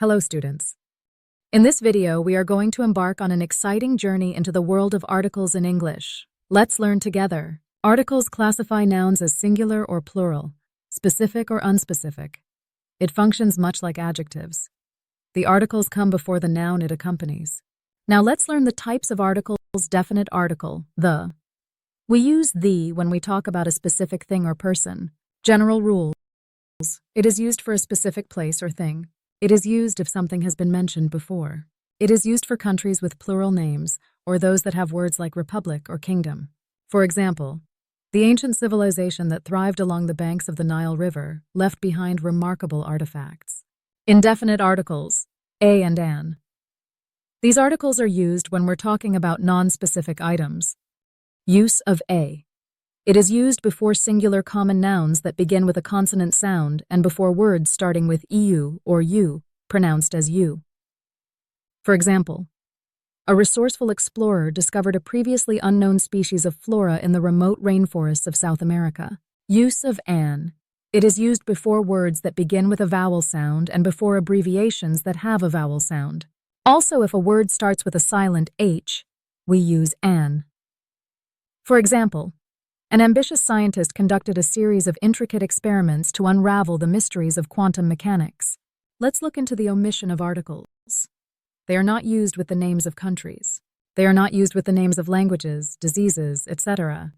Hello, students. In this video, we are going to embark on an exciting journey into the world of articles in English. Let's learn together. Articles classify nouns as singular or plural, specific or unspecific. It functions much like adjectives. The articles come before the noun it accompanies. Now let's learn the types of articles. Definite article, the. We use the when we talk about a specific thing or person. General rules. It is used for a specific place or thing. It is used if something has been mentioned before. It is used for countries with plural names or those that have words like republic or kingdom. For example, the ancient civilization that thrived along the banks of the Nile River left behind remarkable artifacts. Indefinite articles, a and an. These articles are used when we're talking about non-specific items. Use of a. It is used before singular common nouns that begin with a consonant sound and before words starting with eu or u, pronounced as you. For example, a resourceful explorer discovered a previously unknown species of flora in the remote rainforests of South America. Use of an. It is used before words that begin with a vowel sound and before abbreviations that have a vowel sound. Also, if a word starts with a silent h, we use an. For example, an ambitious scientist conducted a series of intricate experiments to unravel the mysteries of quantum mechanics. Let's look into the omission of articles. They are not used with the names of countries. They are not used with the names of languages, diseases, etc.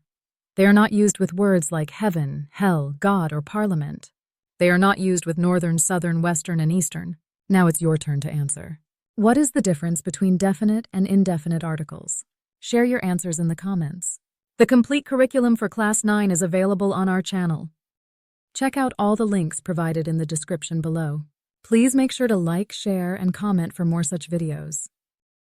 They are not used with words like heaven, hell, God, or parliament. They are not used with northern, southern, western, and eastern. Now it's your turn to answer. What is the difference between definite and indefinite articles? Share your answers in the comments. The complete curriculum for Class 9 is available on our channel. Check out all the links provided in the description below. Please make sure to like, share, and comment for more such videos.